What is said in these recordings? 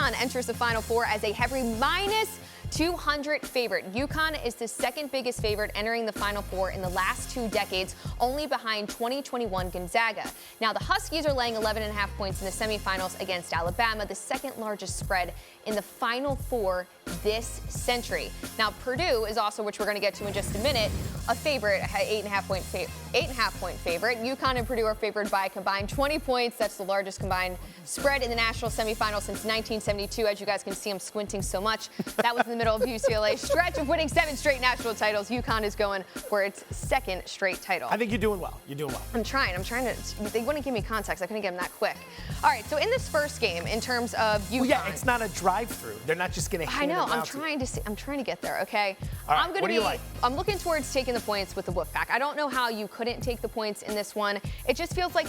UConn enters the Final Four as a heavy minus 200 favorite. UConn is the second biggest favorite entering the Final Four in the last 2 decades, only behind 2021 Gonzaga. Now, the Huskies are laying 11.5 points in the semifinals against Alabama, the second largest spread in the Final Four this century. Now, Purdue is also, which we're going to get to in just a minute, a favorite, 8.5 point favorite. UConn and Purdue are favored by a combined 20 points. That's the largest combined spread in the national semifinal since 1972. As you guys can see, I'm squinting so much. That was in the middle of UCLA's stretch of winning 7 straight national titles. UConn is going for its second straight title. I think you're doing well. You're doing well. I'm trying to. They wouldn't give me context. I couldn't get them that quick. All right. So in this first game, in terms of UConn, well, yeah, it's not a drive-through. They're not just going to. I know. I'm trying to get there. Okay. All right, what do you like? I'm looking towards taking the points with the Wolfpack. I don't know how you couldn't take the points in this one. It just feels like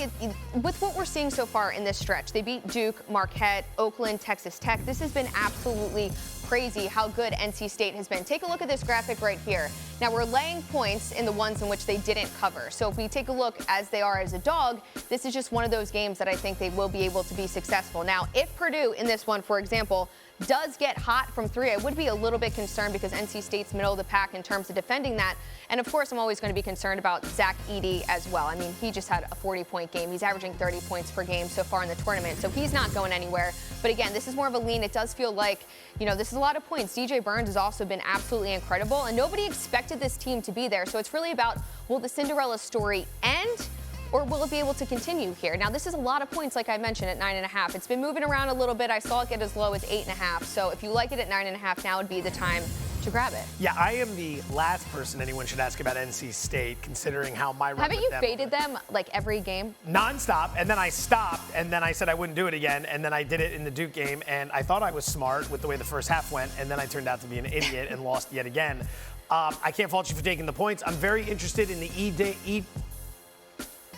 with what we're seeing so far in this stretch. They beat Duke, Marquette, Oakland, Texas Tech. This has been absolutely crazy how good NC State has been. Take a look at this graphic right here. Now, we're laying points in the ones in which they didn't cover. So if we take a look as they are as a dog, this is just one of those games that I think they will be able to be successful. Now, if Purdue in this one, for example, does get hot from 3, I would be a little bit concerned because NC State's middle of the pack in terms of defending that. And of course, I'm always going to be concerned about Zach Edey as well. I mean, he just had a 40-point game. He's averaging 30 points per game so far in the tournament. So he's not going anywhere. But again, this is more of a lean. It does feel like, this is a lot of points. DJ Burns has also been absolutely incredible. And nobody expected this team to be there. So it's really about, will the Cinderella story end? Or will it be able to continue here? Now, this is a lot of points, like I mentioned, at 9.5. It's been moving around a little bit. I saw it get as low as 8.5. So if you like it at 9.5, now would be the time to grab it. Yeah, I am the last person anyone should ask about NC State, considering how my run Haven't you faded them like every game? Nonstop, and then I stopped, and then I said I wouldn't do it again, and then I did it in the Duke game, and I thought I was smart with the way the first half went, and then I turned out to be an idiot and lost yet again. I can't fault you for taking the points. I'm very interested in the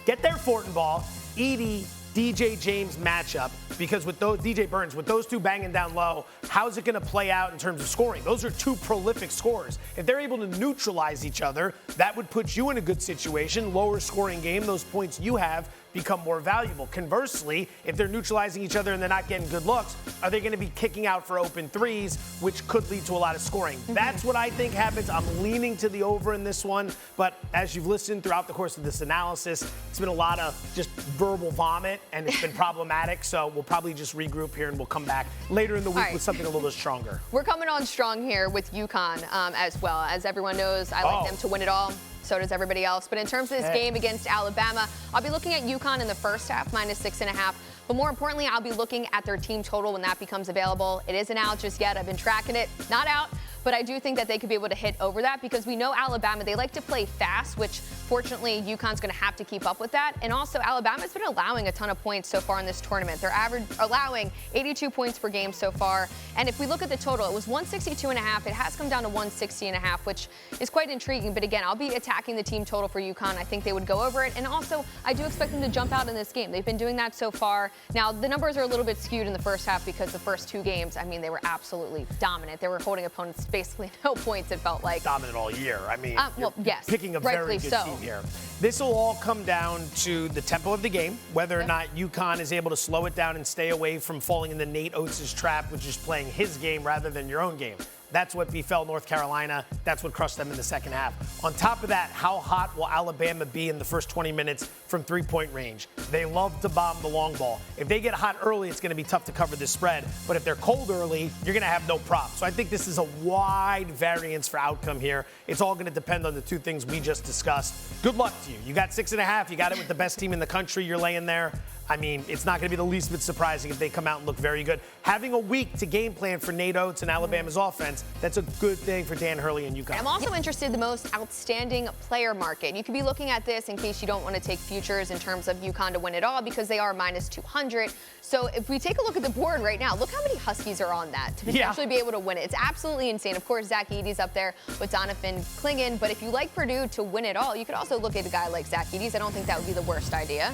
Get there, Fortenbaugh, Edey, DJ James matchup, because with those DJ Burns, with those two banging down low, how's it going to play out in terms of scoring? Those are two prolific scorers. If they're able to neutralize each other, that would put you in a good situation. Lower scoring game, those points you have become more valuable. Conversely, if they're neutralizing each other and they're not getting good looks, are they going to be kicking out for open threes, which could lead to a lot of scoring? That's what I think happens. I'm leaning to the over in this one, but as you've listened throughout the course of this analysis, it's been a lot of just verbal vomit, and it's been problematic, so we'll probably just regroup here and we'll come back later in the week with something a little bit stronger. We're coming on strong here with UConn as well. As everyone knows, I like them to win it all. So does everybody else. But in terms of this game against Alabama, I'll be looking at UConn in the first half, minus 6.5. But more importantly, I'll be looking at their team total when that becomes available. It isn't out just yet. I've been tracking it. Not out. But I do think that they could be able to hit over that because we know Alabama, they like to play fast, which fortunately UConn's going to have to keep up with that. And also Alabama's been allowing a ton of points so far in this tournament. They're allowing 82 points per game so far. And if we look at the total, it was 162.5. It has come down to 160.5, which is quite intriguing. But again, I'll be attacking the team total for UConn. I think they would go over it. And also, I do expect them to jump out in this game. They've been doing that so far. Now, the numbers are a little bit skewed in the first half because the first 2 games, I mean, they were absolutely dominant. They were holding opponents basically no points, it felt like. Dominant all year. I mean, yes, picking a very good team here. This will all come down to the tempo of the game, whether or not UConn is able to slow it down and stay away from falling into Nate Oates' trap, which is playing his game rather than your own game. That's what befell North Carolina. That's what crushed them in the second half. On top of that, how hot will Alabama be in the first 20 minutes from 3-point range? They love to bomb the long ball. If they get hot early, it's going to be tough to cover this spread. But if they're cold early, you're going to have no prop. So I think this is a wide variance for outcome here. It's all going to depend on the 2 things we just discussed. Good luck to you. You got 6.5. You got it with the best team in the country. You're laying there. I mean, it's not going to be the least bit surprising if they come out and look very good. Having a week to game plan for Nate Oates and Alabama's offense, that's a good thing for Dan Hurley and UConn. I'm also interested in the most outstanding player market. You could be looking at this in case you don't want to take futures in terms of UConn to win it all because they are minus 200. So if we take a look at the board right now, look how many Huskies are on that to potentially be able to win it. It's absolutely insane. Of course, Zach Edey's up there with Donovan Clingan. But if you like Purdue to win it all, you could also look at a guy like Zach Edey. I don't think that would be the worst idea.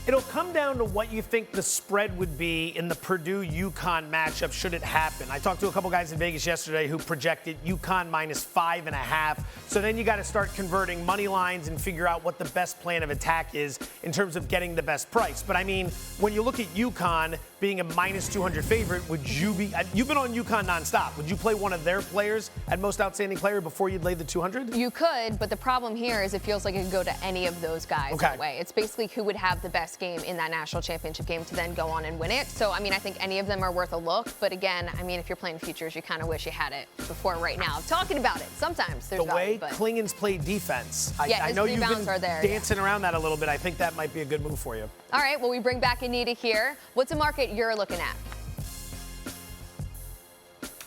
It'll come down to what you think the spread would be in the Purdue-UConn matchup should it happen. I talked to a couple guys in Vegas yesterday who projected UConn minus 5.5. So then you got to start converting money lines and figure out what the best plan of attack is in terms of getting the best price. But I mean, when you look at UConn, being a minus 200 favorite, would you be? You've been on UConn nonstop. Would you play one of their players at most outstanding player before you'd lay the 200? You could, but the problem here is it feels like it could go to any of those guys that way. It's basically who would have the best game in that national championship game to then go on and win it. So, I mean, I think any of them are worth a look. But again, I mean, if you're playing futures, you kind of wish you had it before right now. Talking about it, sometimes there's value. The way Klingen's played defense, yeah, I know you've been dancing yeah. around that a little bit. I think that might be a good move for you. All right, well, we bring back Anita here. What's a market you're looking at?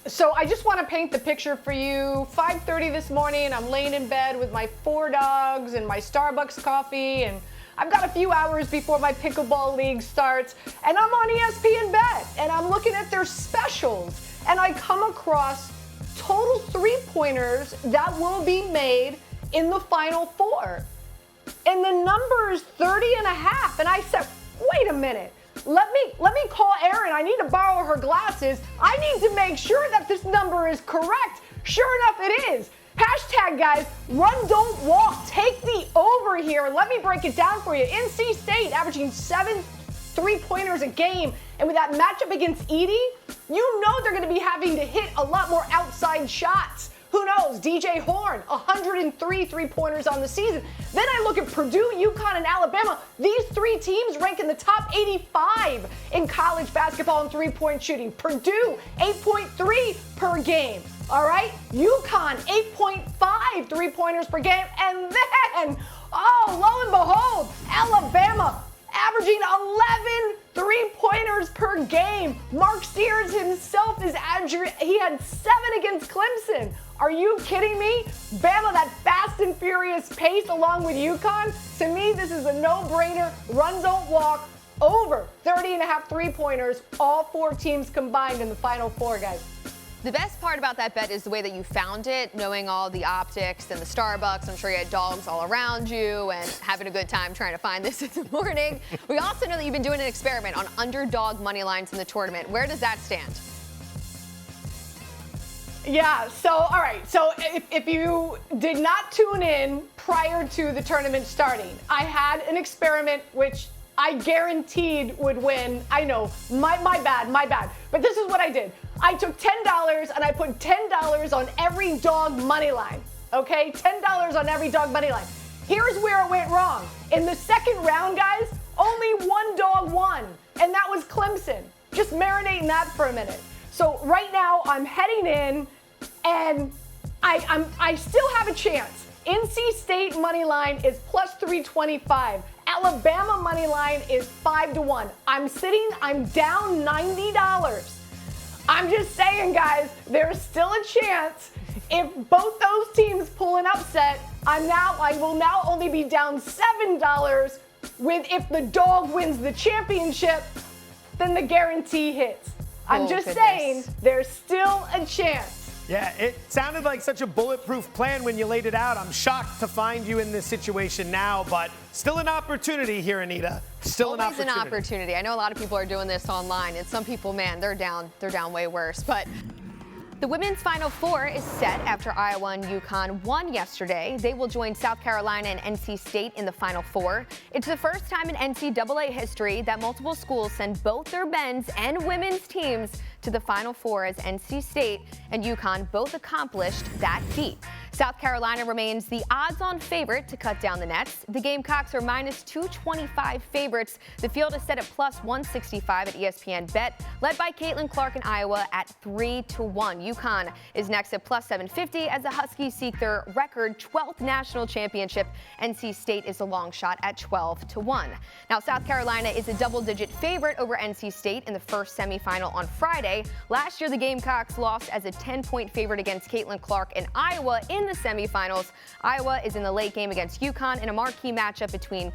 So I just want to paint the picture for you. 5:30 this morning, I'm laying in bed with my 4 dogs and my Starbucks coffee, and I've got a few hours before my pickleball league starts, and I'm on ESPN Bet, and I'm looking at their specials, and I come across total 3-pointers that will be made in the Final Four. And the number is 30.5, and I said, wait a minute. Let me call Erin. I need to borrow her glasses. I need to make sure that this number is correct. Sure enough, it is. Hashtag, guys, run, don't walk. Take the over here. And let me break it down for you. NC State averaging 7 3-pointers a game. And with that matchup against Edie, you know they're going to be having to hit a lot more outside shots. Who knows? DJ Horn, 103 3-pointers on the season. Then I look at Purdue, UConn, and Alabama. These 3 teams rank in the top 85 in college basketball and 3-point shooting. Purdue, 8.3 per game. All right? UConn, 8.5 3-pointers per game. And then, oh, lo and behold, Alabama, averaging 11 3-pointers per game. Mark Steers himself is averaging, he had 7 against Clemson. Are you kidding me? Bama, that fast and furious pace along with UConn. To me, this is a no-brainer. Run, don't walk. Over 30.5 3-pointers. All 4 teams combined in the Final Four, guys. The best part about that bet is the way that you found it, knowing all the optics and the Starbucks. I'm sure you had dogs all around you and having a good time trying to find this in the morning. We also know that you've been doing an experiment on underdog money lines in the tournament. Where does that stand? Yeah, so, all right. So if you did not tune in prior to the tournament starting, I had an experiment which I guaranteed would win. I know, my bad. But this is what I did. I took $10 and I put $10 on every dog money line. Okay, $10 on every dog money line. Here's where it went wrong. In the second round, guys, only 1 dog won, and that was Clemson. Just marinating that for a minute. So right now I'm heading in, and I still have a chance. NC State money line is plus 325. Alabama money line is 5-1. I'm down $90. I'm just saying, guys, there's still a chance. If both those teams pull an upset, I will now only be down $7 if the dog wins the championship, then the guarantee hits. I'm just saying, there's still a chance. Yeah, it sounded like such a bulletproof plan when you laid it out. I'm shocked to find you in this situation now, but still an opportunity here, Anita. Still an opportunity. Always an opportunity. I know a lot of people are doing this online, and some people, man, they're down way worse. But the women's Final Four is set after Iowa and UConn won yesterday. They will join South Carolina and NC State in the Final Four. It's the first time in NCAA history that multiple schools send both their men's and women's teams to the Final Four, as NC State and UConn both accomplished that feat. South Carolina remains the odds-on favorite to cut down the nets. The Gamecocks are minus 225 favorites. The field is set at plus 165 at ESPN Bet, led by Caitlin Clark in Iowa at 3-1. UConn is next at plus 750 as the Huskies seek their record 12th national championship. NC State is a long shot at 12-1. Now, South Carolina is a double-digit favorite over NC State in the first semifinal on Friday. Last year, the Gamecocks lost as a 10-point favorite against Caitlin Clark in Iowa in the semifinals. Iowa is in the late game against UConn in a marquee matchup between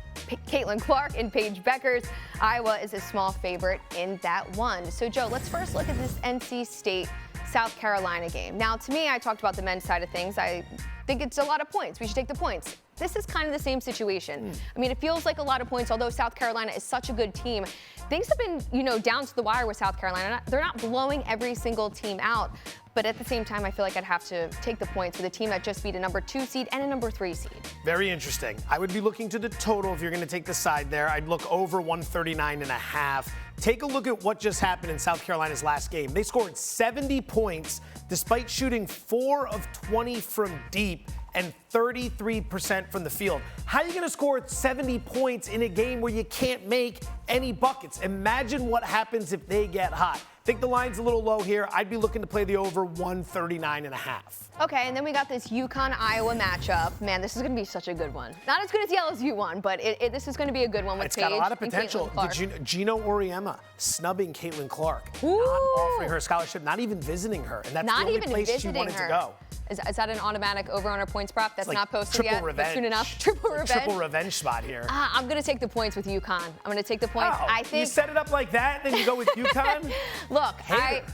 Caitlin Clark and Paige Beckers. Iowa is a small favorite in that one. So, Joe, let's first look at this NC State South Carolina game. Now, to me, I talked about the men's side of things. I think it's a lot of points. We should take the points. This is kind of the same situation. I mean, it feels like a lot of points, although South Carolina is such a good team. Things have been, down to the wire with South Carolina. They're not blowing every single team out. But at the same time, I feel like I'd have to take the points with a team that just beat a number 2 seed and a number 3 seed. Very interesting. I would be looking to the total if you're going to take the side there. I'd look over 139.5. Take a look at what just happened in South Carolina's last game. They scored 70 points despite shooting 4 of 20 from deep and 33% from the field. How are you going to score 70 points in a game where you can't make any buckets? Imagine what happens if they get hot. I think the line's a little low here. I'd be looking to play the over 139.5. Okay, and then we got this UConn-Iowa matchup. Man, this is going to be such a good one. Not as good as the LSU one, but this is going to be a good one with It's Paige got a lot of and potential. Caitlin Clark. Did you Gino Auriemma snubbing Caitlin Clark, Ooh. not offering her a scholarship, not even visiting her, and that's Not the only even place she visiting wanted her. to go. Is that an automatic over on her points prop? That's Like not posted triple yet. revenge. But soon enough. Triple revenge. Triple revenge spot here. I'm going to take the points with UConn. I'm going to take the points. Oh, I think. you set it up like that, then you go with UConn? Look, Hater.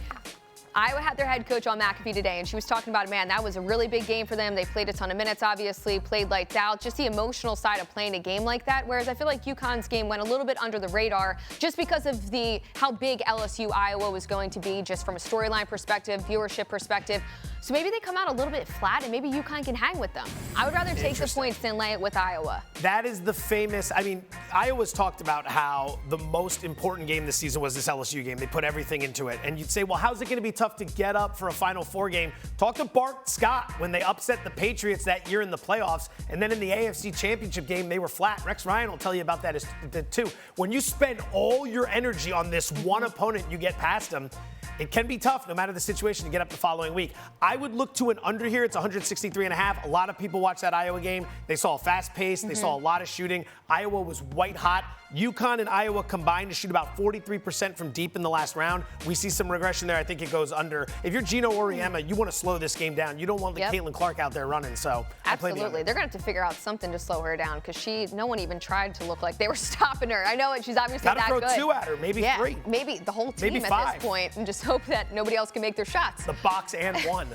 Iowa had their head coach on McAfee today, and she was talking about, man, that was a really big game for them. They played a ton of minutes, obviously, played lights out. Just the emotional side of playing a game like that, whereas I feel like UConn's game went a little bit under the radar just because of how big LSU-Iowa was going to be just from a storyline perspective, viewership perspective. So maybe they come out a little bit flat, and maybe UConn can hang with them. I would rather take the points than lay it with Iowa. That is the famous, Iowa's talked about how the most important game this season was this LSU game. They put everything into it. And you'd say, well, how's it going to be tough to get up for a Final Four game? Talk to Bart Scott when they upset the Patriots that year in the playoffs. And then in the AFC Championship game, they were flat. Rex Ryan will tell you about that too. When you spend all your energy on this one opponent, you get past them. It can be tough, no matter the situation, to get up the following week. I would look to an under here. It's 163.5. A lot of people watched that Iowa game. They saw a fast pace. They saw a lot of shooting. Iowa was white hot. UConn and Iowa combined to shoot about 43% from deep in the last round. We see some regression there. I think it goes under. If you're Gino Auriemma, you want to slow this game down. You don't want Caitlin Clark out there running. So absolutely, they're going to have to figure out something to slow her down because no one even tried to look like they were stopping her. I know she's obviously that good. Gotta throw 2 at her, maybe 3. Maybe the whole team maybe at 5. this point, and just hope that nobody else can make their shots. The box and 1.